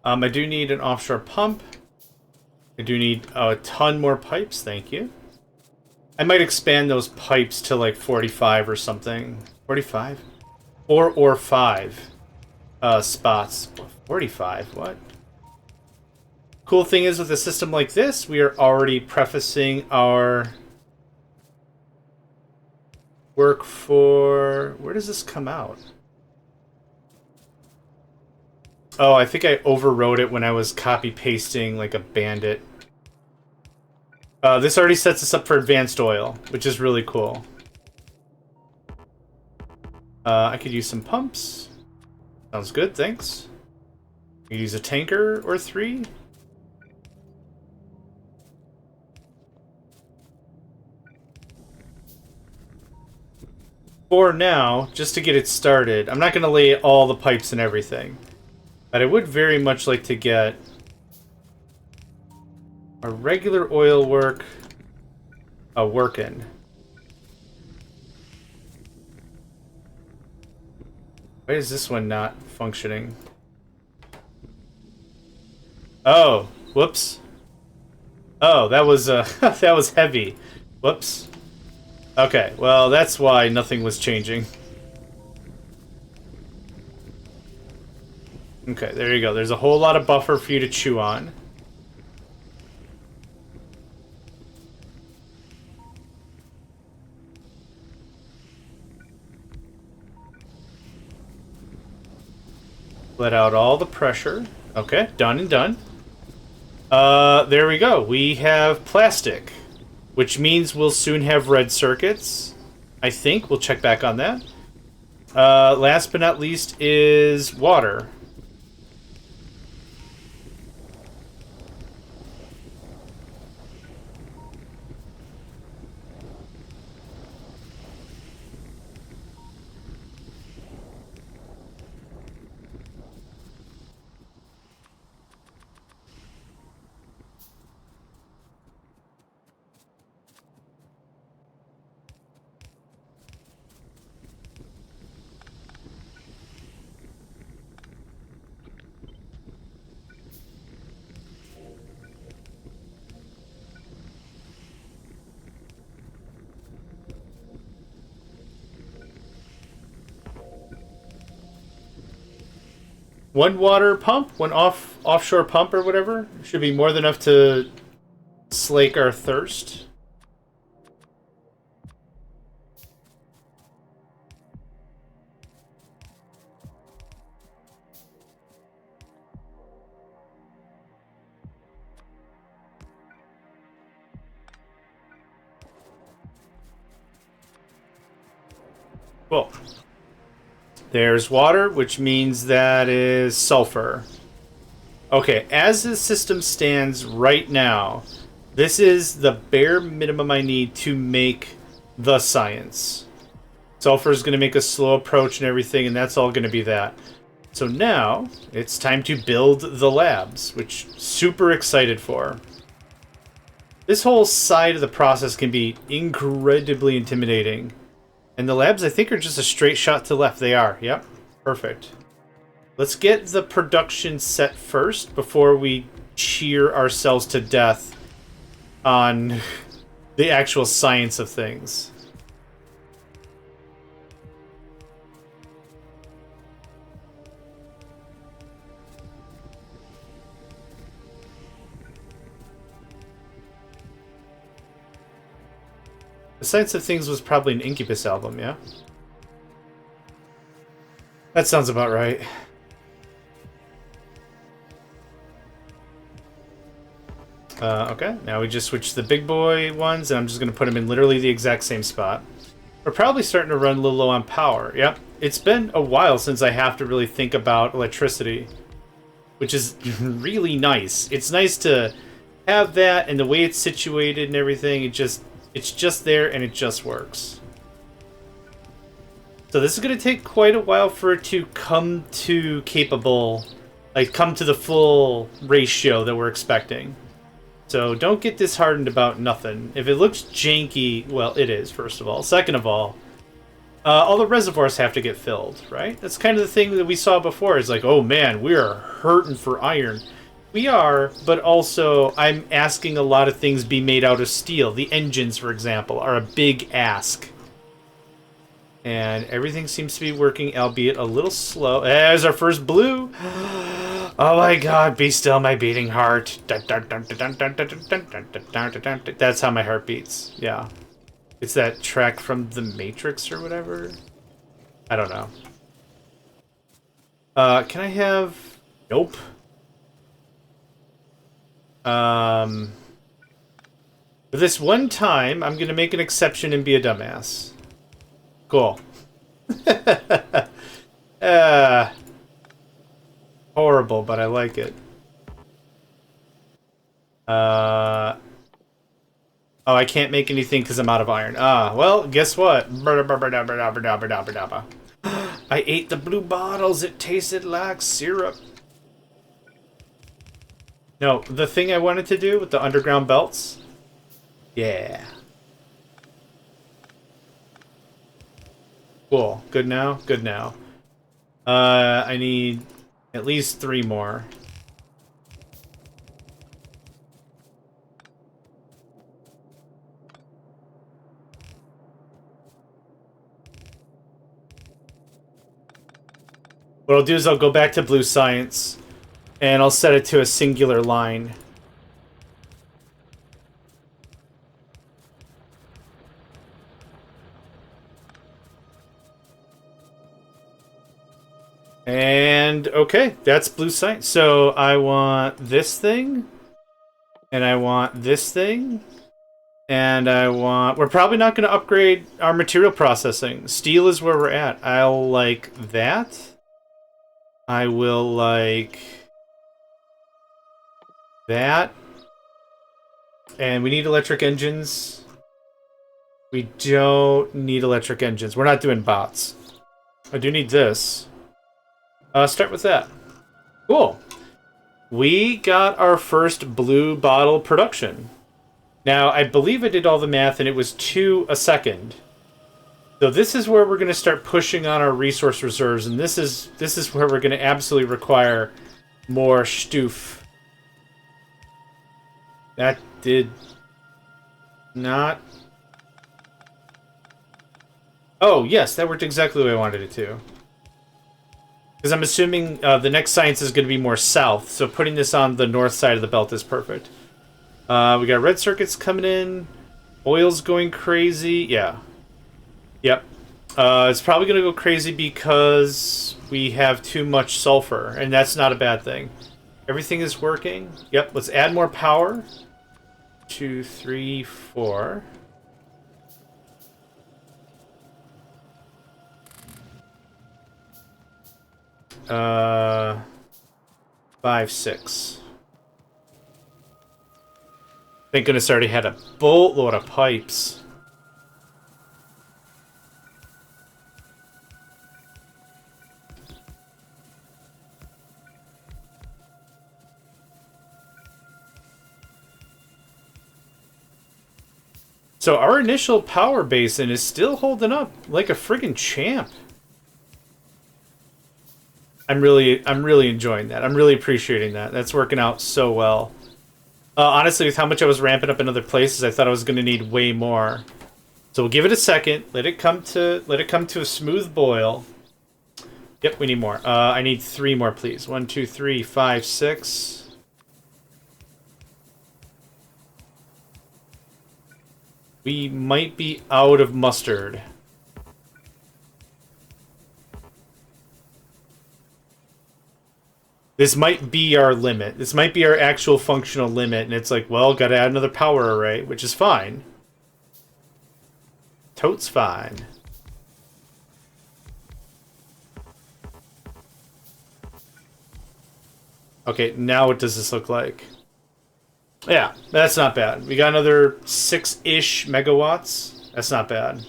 I do need an offshore pump. I do need a ton more pipes, thank you. I might expand those pipes to like 45 or something. 45? 4 or 5 spots. 45, what? Cool thing is with a system like this, we are already prefacing our work for... Where does this come out? Oh, I think I overwrote it when I was copy-pasting like a bandit. This already sets us up for advanced oil, which is really cool. I could use some pumps. Sounds good, thanks. I could use a tanker or 3. for now, just to get it started, I'm not going to lay all the pipes and everything. But I would very much like to get a regular oil work working. Why is this one not functioning? Oh, whoops. Oh, that was that was heavy. Whoops. Okay, well, that's why nothing was changing. Okay, there you go. There's a whole lot of buffer for you to chew on. Let out all the pressure. Okay, done and done. There we go. We have plastic, which means we'll soon have red circuits. I think. We'll check back on that. Last but not least is water. One water pump, one offshore pump or whatever, should be more than enough to slake our thirst. Cool. There's water, which means that is sulfur. Okay, as the system stands right now, this is the bare minimum I need to make the science. Sulfur is going to make a slow approach and everything, and that's all going to be that. So now, it's time to build the labs, which super excited for. This whole side of the process can be incredibly intimidating. And the labs, I think, are just a straight shot to the left. They are. Yep. Perfect. Let's get the production set first before we cheer ourselves to death on the actual science of things. The Science of Things was probably an Incubus album, yeah? That sounds about right. Okay, now we just switch to the big boy ones, and I'm just going to put them in literally the exact same spot. We're probably starting to run a little low on power. Yep, it's been a while since I have to really think about electricity, which is really nice. It's nice to have that, and the way it's situated and everything, it's just there, and it just works. So this is going to take quite a while for it to come to capable, like come to the full ratio that we're expecting. So don't get disheartened about nothing. If it looks janky, well, it is, first of all. Second of all the reservoirs have to get filled, right? That's kind of the thing that we saw before. It's like, oh man, we are hurting for iron. We are, but also I'm asking a lot of things be made out of steel. The engines, for example, are a big ask. And everything seems to be working, albeit a little slow. There's our first blue. Oh my god, be still my beating heart. That's how my heart beats. Yeah. It's that track from The Matrix or whatever. I don't know. Can I have... Nope. For this one time, I'm going to make an exception and be a dumbass. Cool. Horrible, but I like it. Oh, I I can't make anything because I'm out of iron. Ah, well, guess what? I ate the blue bottles. It tasted like syrup. No, the thing I wanted to do with the underground belts. Yeah. Cool. Good now? Good now. I need at least 3 more. What I'll do is I'll go back to blue science, and I'll set it to a singular line. And, okay, that's blue science. So I want this thing, and I want this thing, and I want... We're probably not going to upgrade our material processing. Steel is where we're at. I'll like that. I will like that. And we need electric engines. We don't need electric engines. We're not doing bots. I do need this. Start with that. Cool. We got our first blue bottle production. Now, I believe I did all the math and it was 2 a second. So this is where we're going to start pushing on our resource reserves, and this is where we're going to absolutely require more stoof. That did not... Oh, yes, that worked exactly the way I wanted it to. Because I'm assuming the next science is going to be more south, so putting this on the north side of the belt is perfect. We got red circuits coming in. Oil's going crazy. Yeah. Yep. It's probably going to go crazy because we have too much sulfur, and that's not a bad thing. Everything is working. Yep, let's add more power. 2, 3, 4. Uh, 5, 6. Thank goodness I already had a boatload of pipes. So our initial power basin is still holding up like a friggin' champ. I'm really enjoying that. I'm really appreciating that. That's working out so well. Honestly, with how much I was ramping up in other places, I thought I was going to need way more. So we'll give it a second. Let it come to a smooth boil. Yep, we need more. I need 3 more, please. 1, 2, 3, 5, 6. We might be out of mustard. This might be our limit. This might be our actual functional limit, and it's like, well, gotta add another power array, which is fine. Totes fine. Okay, now what does this look like? Yeah, that's not bad. We got another 6-ish megawatts. That's not bad.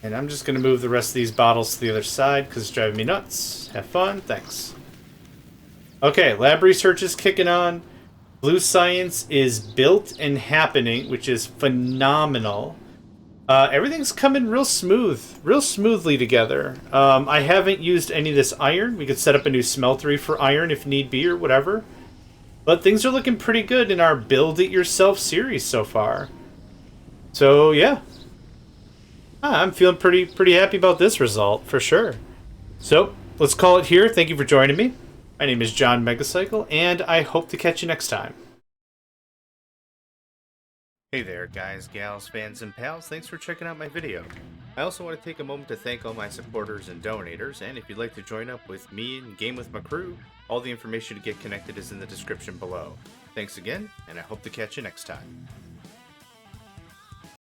And I'm just going to move the rest of these bottles to the other side because it's driving me nuts. Have fun. Thanks. Okay, lab research is kicking on. Blue science is built and happening, which is phenomenal. Everything's coming real smoothly together. I haven't used any of this iron. We could set up a new smeltery for iron if need be or whatever. But things are looking pretty good in our Build It Yourself series so far. So, yeah. I'm feeling pretty happy about this result, for sure. So, let's call it here. Thank you for joining me. My name is JohnMegacycle, and I hope to catch you next time. Hey there, guys, gals, fans, and pals. Thanks for checking out my video. I also want to take a moment to thank all my supporters and donators, and if you'd like to join up with me and game with my crew, all the information to get connected is in the description below. Thanks again, and I hope to catch you next time.